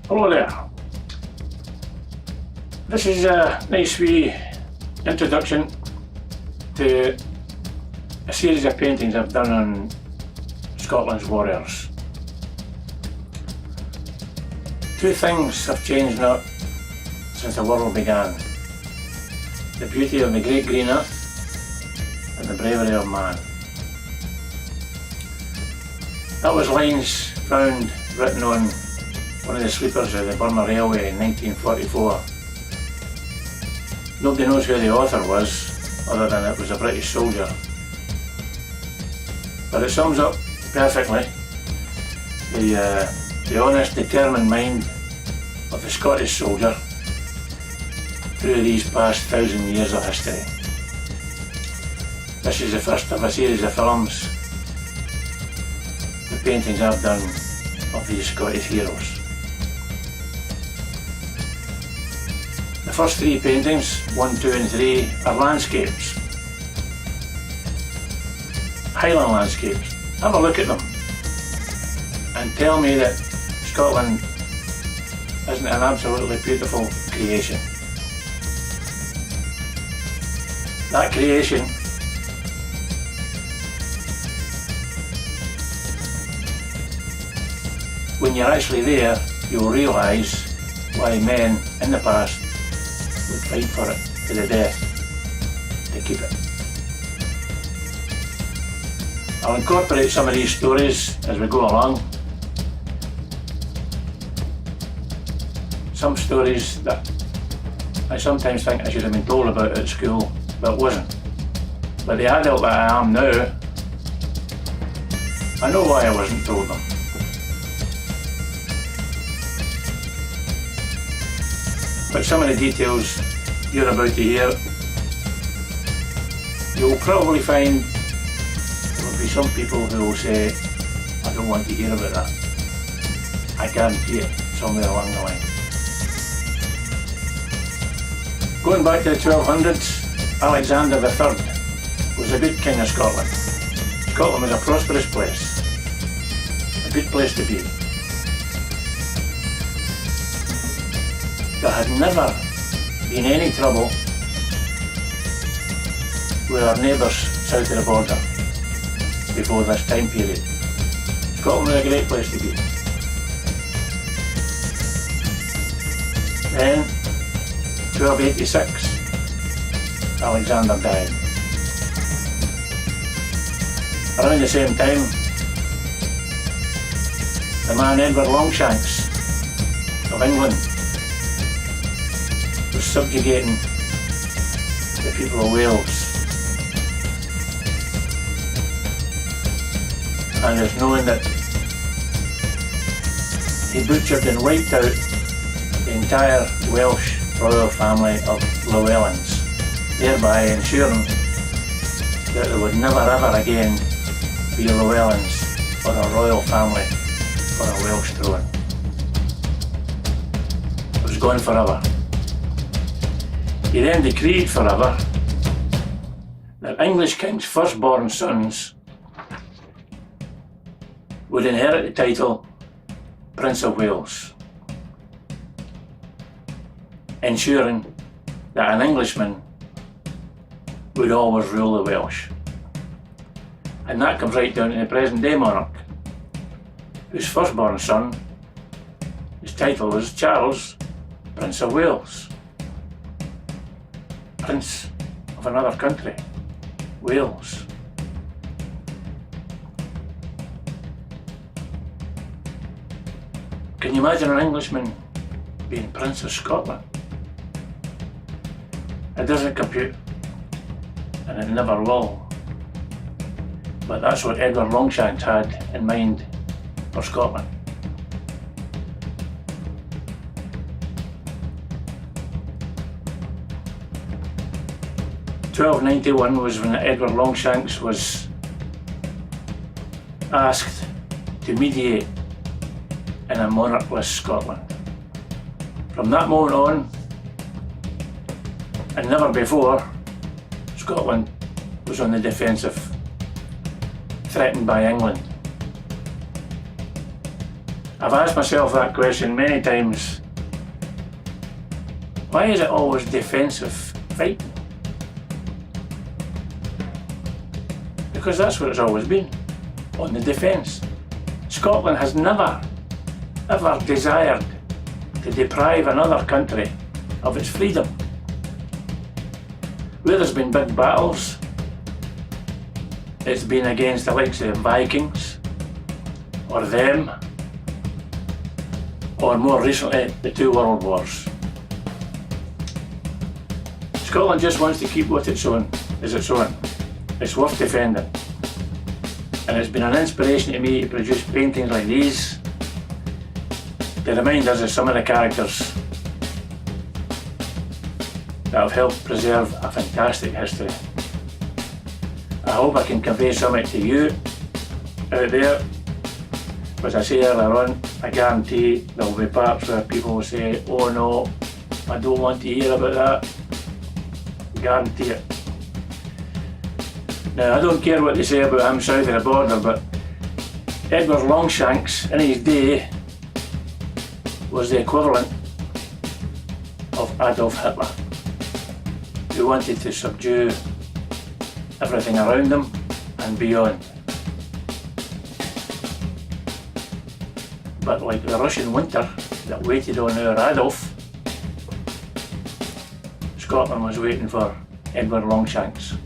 Hello there. This is a nice wee introduction to a series of paintings I've done on Scotland's warriors. Two things have changed not since the world began: the beauty of the great green earth and the bravery of man. That was lines found written on one of the sleepers of the Burma Railway in 1944. Nobody knows who the author was, other than it was a British soldier. But it sums up perfectly the honest, determined mind of the Scottish soldier through these past 1,000 years of history. This is the first of a series of films, the paintings I've done of these Scottish heroes. The first three paintings, 1, 2 and 3, are landscapes. Highland landscapes. Have a look at them and tell me that Scotland isn't an absolutely beautiful creation. That creation when you're actually there, you'll realise why men in the past would fight for it to the death to keep it. I'll incorporate some of these stories as we go along. Some stories that I sometimes think I should have been told about at school, but wasn't. But the adult that I am now, I know why I wasn't told them. But some of the details you're about to hear, you'll probably find there will be some people who will say, I don't want to hear about that. I guarantee it, somewhere along the line. Going back to the 1200s, Alexander III was a good king of Scotland. Scotland was a prosperous place, a good place to be. There had never been any trouble with our neighbours south of the border before this time period. Scotland was a great place to be. Then, 1286, Alexander died. Around the same time, the man Edward Longshanks of England was subjugating the people of Wales, and it's known that he butchered and wiped out the entire Welsh royal family of Llewellyns, thereby ensuring that there would never ever again be Llewellyns or a royal family for a Welsh throne. It was gone forever. He then decreed forever that English kings' firstborn sons would inherit the title Prince of Wales, ensuring that an Englishman would always rule the Welsh. And that comes right down to the present day monarch, whose firstborn son, his title was Charles, Prince of Wales. Prince of another country, Wales. Can you imagine an Englishman being Prince of Scotland? It doesn't compute, and it never will. But that's what Edward Longshanks had in mind for Scotland. (1291) was when Edward Longshanks was asked to mediate in a monarchless Scotland. From that moment on, and never before, Scotland was on the defensive, threatened by England. I've asked myself that question many times. Why is it always defensive fighting? Because that's what it's always been, on the defence. Scotland has never, ever desired to deprive another country of its freedom. Where there's been big battles, it's been against the likes of the Vikings, or them, or more recently, the two world wars. Scotland just wants to keep what it's own as its own. It's worth defending. And it's been an inspiration to me to produce paintings like these to remind us of some of the characters that have helped preserve a fantastic history. I hope I can convey something to you out there. As I say earlier on, I guarantee there will be parts where people will say, oh no, I don't want to hear about that. Guarantee it. Now, I don't care what they say about him south of the border, but Edward Longshanks in his day was the equivalent of Adolf Hitler, who wanted to subdue everything around them and beyond. But like the Russian winter that waited on our Adolf, Scotland was waiting for Edward Longshanks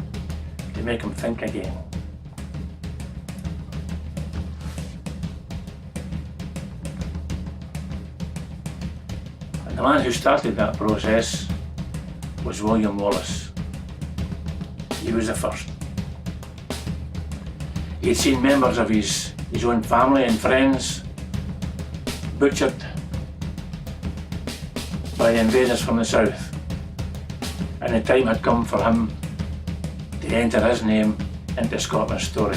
to make him think again. And the man who started that process was William Wallace. He was the first. He had seen members of his own family and friends butchered by the invaders from the south. And the time had come for him to enter his name into Scotland's story.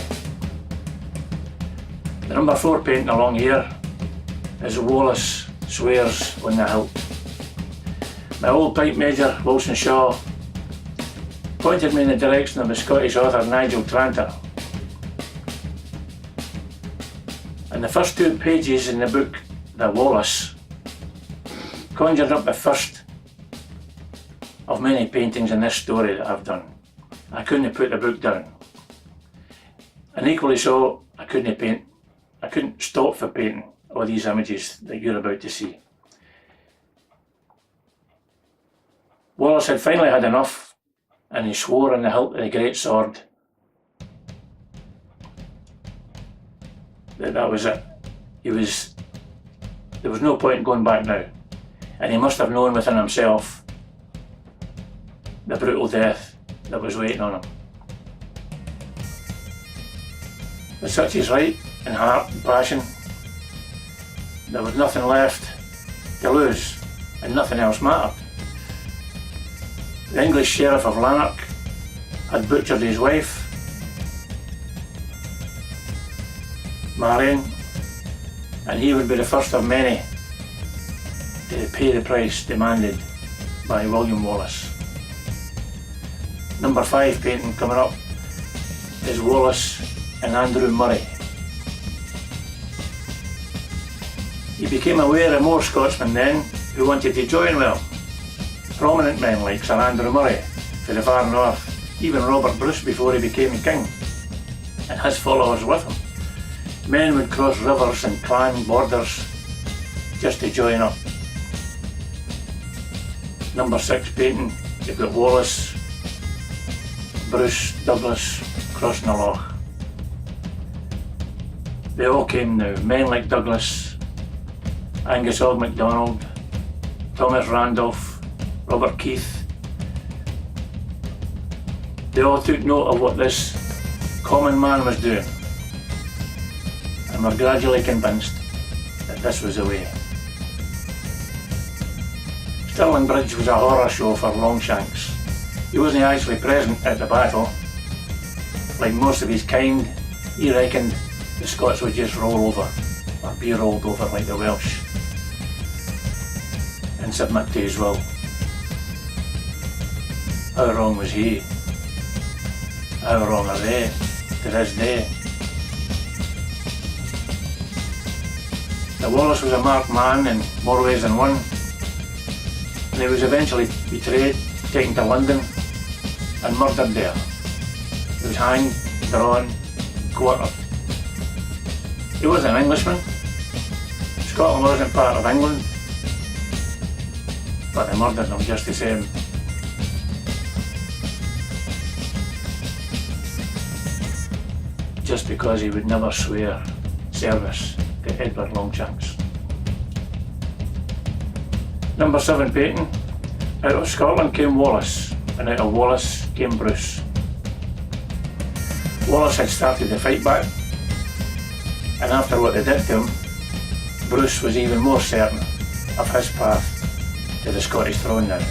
The number 4 painting along here is Wallace Swears on the Hilt. My old pipe major, Wilson Shaw, pointed me in the direction of the Scottish author Nigel Tranter. And the first 2 pages in the book, The Wallace, conjured up the first of many paintings in this story that I've done. I couldn't put the book down. And equally so, I couldn't stop for painting all these images that you're about to see. Wallace had finally had enough, and he swore on the hilt of the great sword that was it. There was no point in going back now. And he must have known within himself the brutal death that was waiting on him. With such his right and heart and passion, there was nothing left to lose, and nothing else mattered. The English Sheriff of Lanark had butchered his wife, Marion, and he would be the first of many to pay the price demanded by William Wallace. Number 5 painting coming up is Wallace and Andrew Murray. He became aware of more Scotsmen then who wanted to join with him. Prominent men like Sir Andrew Murray for the far north, even Robert Bruce before he became king, and his followers with him. Men would cross rivers and clan borders just to join up. Number 6 painting, you've got Wallace, Bruce, Douglas crossing the loch. They all came now, men like Douglas, Angus Og MacDonald, Thomas Randolph, Robert Keith. They all took note of what this common man was doing, and were gradually convinced that this was the way. Stirling Bridge was a horror show for Longshanks. He wasn't actually present at the battle. Like most of his kind, he reckoned the Scots would just roll over, or be rolled over like the Welsh, and submit to his will. How wrong was he? How wrong are they to this day? Now Wallace was a marked man in more ways than one, and he was eventually betrayed, taken to London and murdered there. He was hanged, drawn, quartered. He wasn't an Englishman. Scotland wasn't part of England, but they murdered him just the same. Just because he would never swear service to Edward Longshanks. Number 7, Peyton. Out of Scotland came Wallace, and out of Wallace came Bruce. Wallace had started the fight back, and after what they did to him, Bruce was even more certain of his path to the Scottish throne now.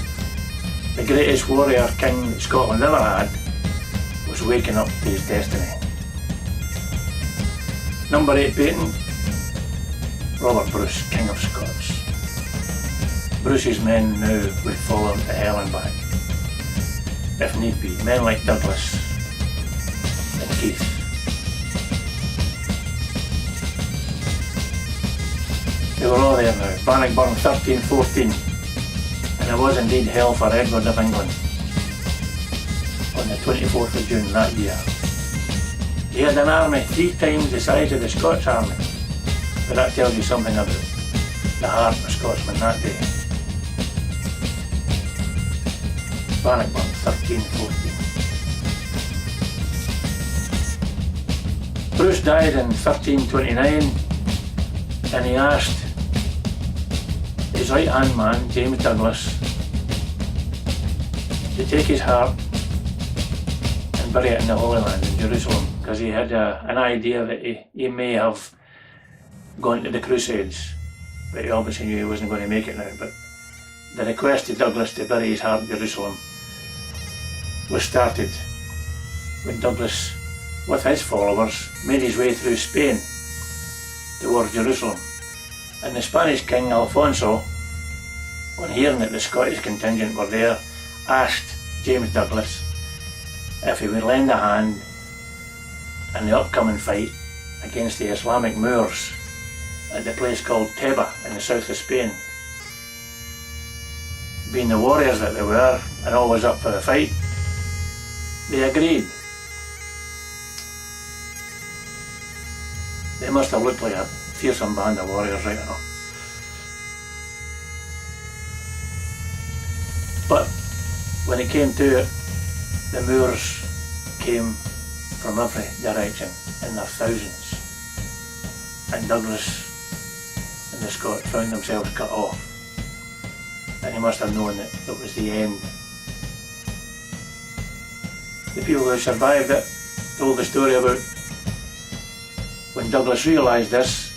The greatest warrior king that Scotland ever had was waking up to his destiny. Number 8, Peyton. Robert Bruce, King of Scots. Bruce's men now would follow him to hell and back. If need be, men like Douglas and Keith. They were all there now. Bannockburn 1314, and it was indeed hell for Edward of England on the 24th of June that year. He had an army 3 times the size of the Scots army, but that tells you something about the heart of Scotsmen that day. Bannockburn 1314. Bruce died in 1329, and he asked his right-hand man, James Douglas, to take his heart and bury it in the Holy Land in Jerusalem, because he had an idea that he may have gone to the Crusades, but he obviously knew he wasn't going to make it now. But the request to Douglas to bury his heart in Jerusalem was started when Douglas, with his followers, made his way through Spain towards Jerusalem. And the Spanish king Alfonso, on hearing that the Scottish contingent were there, asked James Douglas if he would lend a hand in the upcoming fight against the Islamic Moors at the place called Teba in the south of Spain. Being the warriors that they were, and always up for the fight, they agreed. They must have looked like a fearsome band of warriors, right enough. But when it came to it, the Moors came from every direction in their thousands, and Douglas and the Scots found themselves cut off, and he must have known that it was the end. The people who survived it told the story about when Douglas realised this,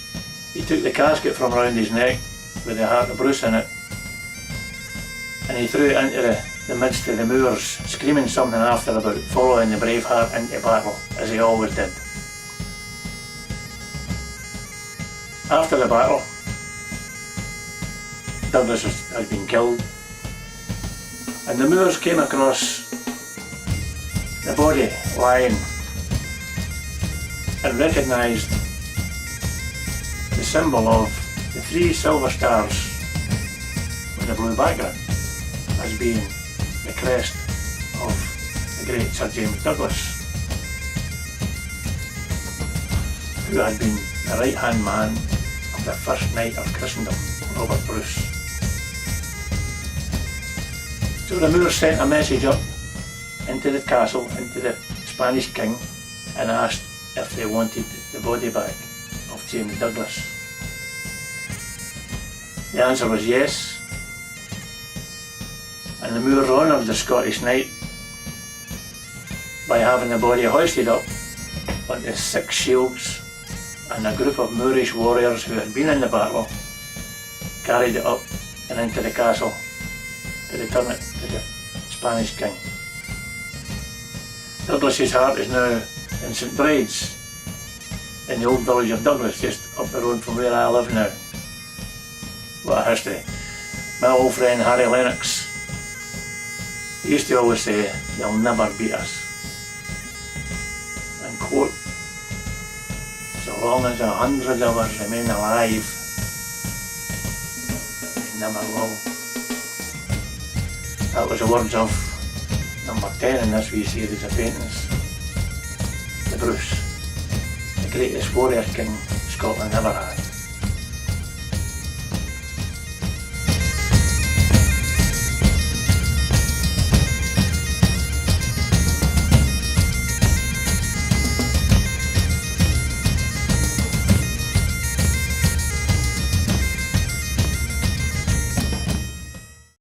he took the casket from around his neck with the heart of Bruce in it, and he threw it into the midst of the Moors, screaming something after about following the brave heart into battle, as he always did. After the battle, Douglas had been killed, and the Moors came across the body lying and recognised the symbol of the 3 silver stars with a blue background as being the crest of the great Sir James Douglas, who had been the right-hand man of the first knight of Christendom, Robert Bruce. So the Moors sent a message up into the castle, into the Spanish king, and asked if they wanted the body back of James Douglas. The answer was yes, and the Moors honoured the Scottish knight by having the body hoisted up onto 6 shields, and a group of Moorish warriors who had been in the battle carried it up and into the castle to return it to the Spanish king. Douglas's heart is now in St Bride's, in the old village of Douglas, just up the road from where I live now. What a history. My old friend Harry Lennox, he used to always say, "They'll never beat us." And quote, "So long as 100 of us remain alive, never will. That was the words of number 10 in this wee series of paintings. The Bruce, the greatest warrior king Scotland ever had.